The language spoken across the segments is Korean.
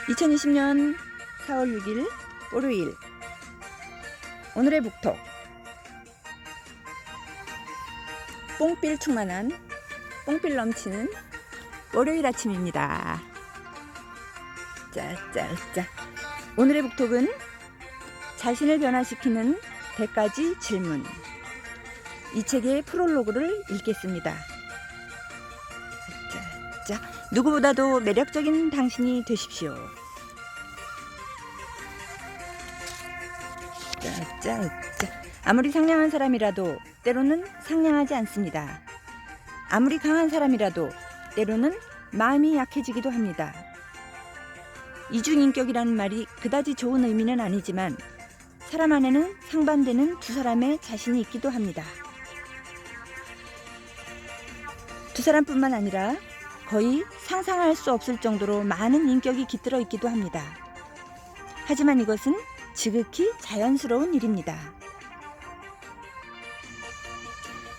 2020년 4월 6일 월요일, 오늘의 북톡. 뽕필 충만한, 뽕필 넘치는 월요일 아침입니다. 짜짜짜. 오늘의 북톡은 자신을 변화시키는 100가지 질문, 이 책의 프롤로그를 읽겠습니다. 자, 누구보다도 매력적인 당신이 되십시오. 자. 아무리 상냥한 사람이라도 때로는 상냥하지 않습니다. 아무리 강한 사람이라도 때로는 마음이 약해지기도 합니다. 이중인격이라는 말이 그다지 좋은 의미는 아니지만 사람 안에는 상반되는 두 사람의 자신이 있기도 합니다. 두 사람뿐만 아니라 거의 상상할 수 없을 정도로 많은 인격이 깃들어 있기도 합니다. 하지만 이것은 지극히 자연스러운 일입니다.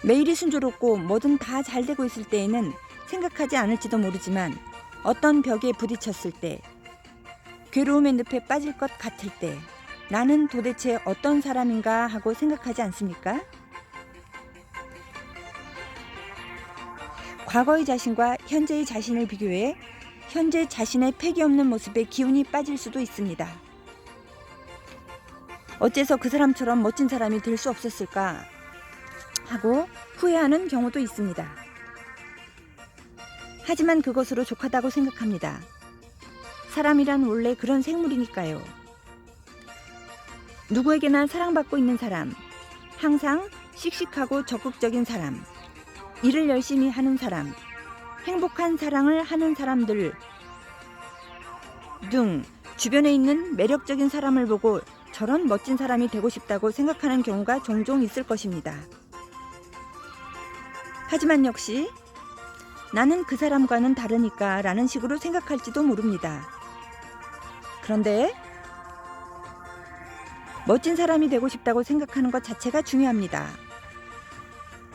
매일이 순조롭고 뭐든 다 잘 되고 있을 때에는 생각하지 않을지도 모르지만 어떤 벽에 부딪혔을 때, 괴로움의 늪에 빠질 것 같을 때 나는 도대체 어떤 사람인가 하고 생각하지 않습니까? 과거의 자신과 현재의 자신을 비교해 현재 자신의 패기 없는 모습에 기운이 빠질 수도 있습니다. 어째서 그 사람처럼 멋진 사람이 될 수 없었을까 하고 후회하는 경우도 있습니다. 하지만 그것으로 족하다고 생각합니다. 사람이란 원래 그런 생물이니까요. 누구에게나 사랑받고 있는 사람, 항상 씩씩하고 적극적인 사람, 일을 열심히 하는 사람, 행복한 사랑을 하는 사람들 등 주변에 있는 매력적인 사람을 보고 저런 멋진 사람이 되고 싶다고 생각하는 경우가 종종 있을 것입니다. 하지만 역시 나는 그 사람과는 다르니까 라는 식으로 생각할지도 모릅니다. 그런데 멋진 사람이 되고 싶다고 생각하는 것 자체가 중요합니다.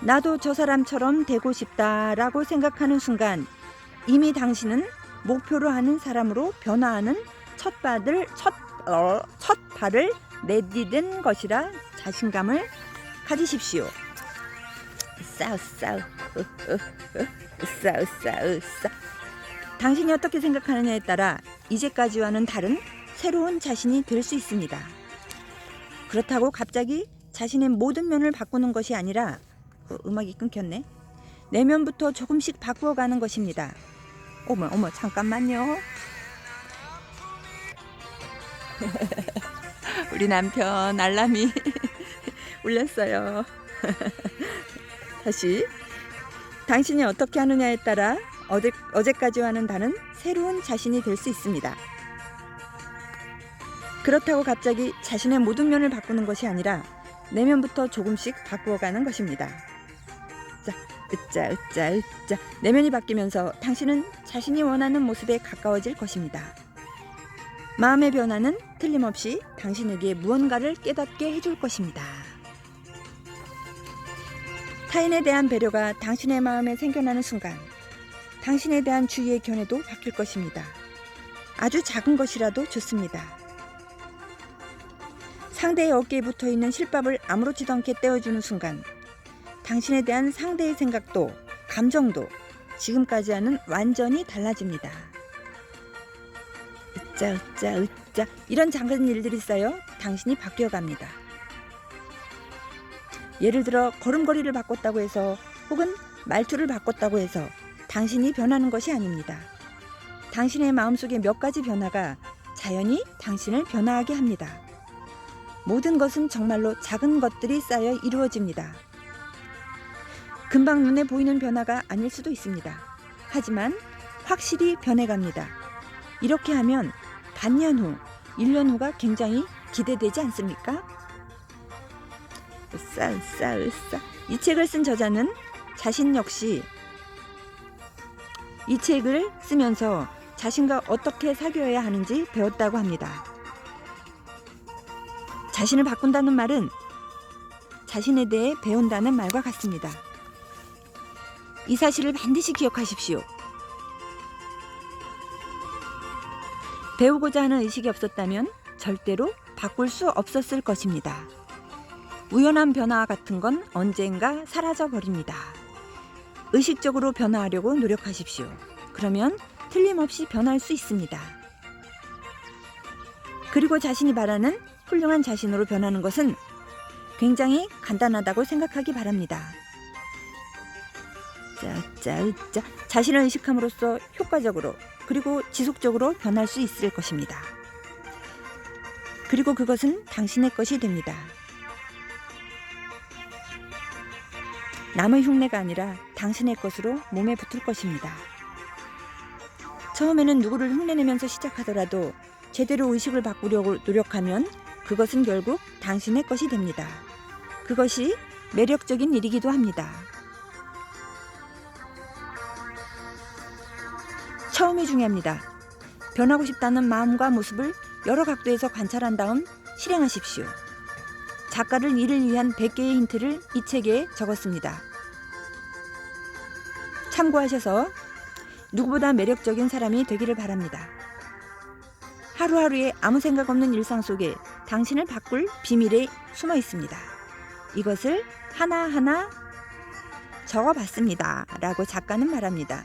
나도 저 사람처럼 되고 싶다라고 생각하는 순간 이미 당신은 목표로 하는 사람으로 변화하는 첫 발을 내디딘 것이라 자신감을 가지십시오. 싸우. 당신이 어떻게 생각하느냐에 따라 이제까지와는 다른 새로운 자신이 될 수 있습니다. 그렇다고 갑자기 자신의 모든 면을 바꾸는 것이 아니라 음악이 끊겼네. 내면부터 조금씩 바꾸어가는 것입니다. 어머 잠깐만요. 우리 남편 알람이 울렸어요. 다시. 당신이 어떻게 하느냐에 따라 어제까지와는 다른 새로운 자신이 될 수 있습니다. 그렇다고 갑자기 자신의 모든 면을 바꾸는 것이 아니라 내면부터 조금씩 바꾸어가는 것입니다. 자, 으짜. 내면이 바뀌면서 당신은 자신이 원하는 모습에 가까워질 것입니다. 마음의 변화는 틀림없이 당신에게 무언가를 깨닫게 해줄 것입니다. 타인에 대한 배려가 당신의 마음에 생겨나는 순간 당신에 대한 주의의 견해도 바뀔 것입니다. 아주 작은 것이라도 좋습니다. 상대의 어깨에 붙어있는 실밥을 아무렇지도 않게 떼어주는 순간 당신에 대한 상대의 생각도 감정도 지금까지와는 완전히 달라집니다. 으짜. 이런 작은 일들이 쌓여 당신이 바뀌어갑니다. 예를 들어 걸음걸이를 바꿨다고 해서 혹은 말투를 바꿨다고 해서 당신이 변하는 것이 아닙니다. 당신의 마음속의 몇 가지 변화가 자연히 당신을 변화하게 합니다. 모든 것은 정말로 작은 것들이 쌓여 이루어집니다. 금방 눈에 보이는 변화가 아닐 수도 있습니다. 하지만 확실히 변해갑니다. 이렇게 하면 반년 후, 1년 후가 굉장히 기대되지 않습니까? 으싸. 이 책을 쓴 저자는 자신 역시 이 책을 쓰면서 자신과 어떻게 사귀어야 하는지 배웠다고 합니다. 자신을 바꾼다는 말은 자신에 대해 배운다는 말과 같습니다. 이 사실을 반드시 기억하십시오. 배우고자 하는 의식이 없었다면 절대로 바꿀 수 없었을 것입니다. 우연한 변화 같은 건 언젠가 사라져 버립니다. 의식적으로 변화하려고 노력하십시오. 그러면 틀림없이 변할 수 있습니다. 그리고 자신이 바라는 훌륭한 자신으로 변하는 것은 굉장히 간단하다고 생각하기 바랍니다. 자신을 의식함으로써 효과적으로 그리고 지속적으로 변할 수 있을 것입니다. 그리고 그것은 당신의 것이 됩니다. 남의 흉내가 아니라 당신의 것으로 몸에 붙을 것입니다. 처음에는 누구를 흉내내면서 시작하더라도 제대로 의식을 바꾸려고 노력하면 그것은 결국 당신의 것이 됩니다. 그것이 매력적인 일이기도 합니다. 처음이 중요합니다. 변하고 싶다는 마음과 모습을 여러 각도에서 관찰한 다음 실행하십시오. 작가를 이를 위한 100개의 힌트를 이 책에 적었습니다. 참고하셔서 누구보다 매력적인 사람이 되기를 바랍니다. 하루하루의 아무 생각 없는 일상 속에 당신을 바꿀 비밀이 숨어 있습니다. 이것을 하나하나 적어봤습니다. 라고 작가는 말합니다.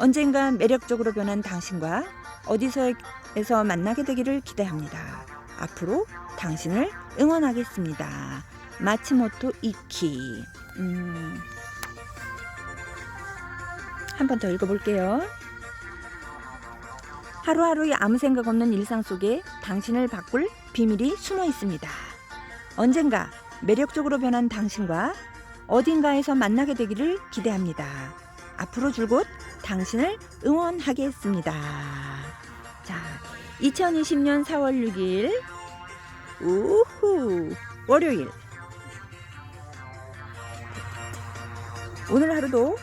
언젠가 매력적으로 변한 당신과 어디서에서 만나게 되기를 기대합니다. 앞으로 당신을 응원하겠습니다. 마츠모토 이키. 한 번 더 읽어볼게요. 하루하루의 아무 생각 없는 일상 속에 당신을 바꿀 비밀이 숨어 있습니다. 언젠가 매력적으로 변한 당신과 어딘가에서 만나게 되기를 기대합니다. 앞으로 줄곧 당신을 응원하겠습니다. 자, 2020년 4월 6일 우후 월요일 오늘 하루도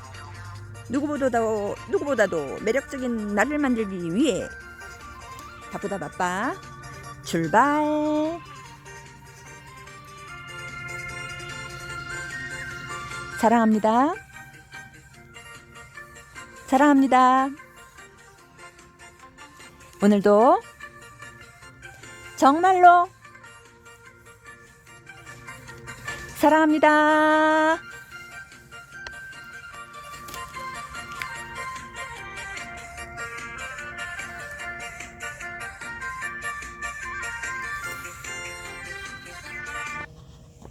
누구보다도 매력적인 나를 만들기 위해 바쁘다 바빠 출발. 사랑합니다. 사랑합니다. 오늘도 정말로 사랑합니다.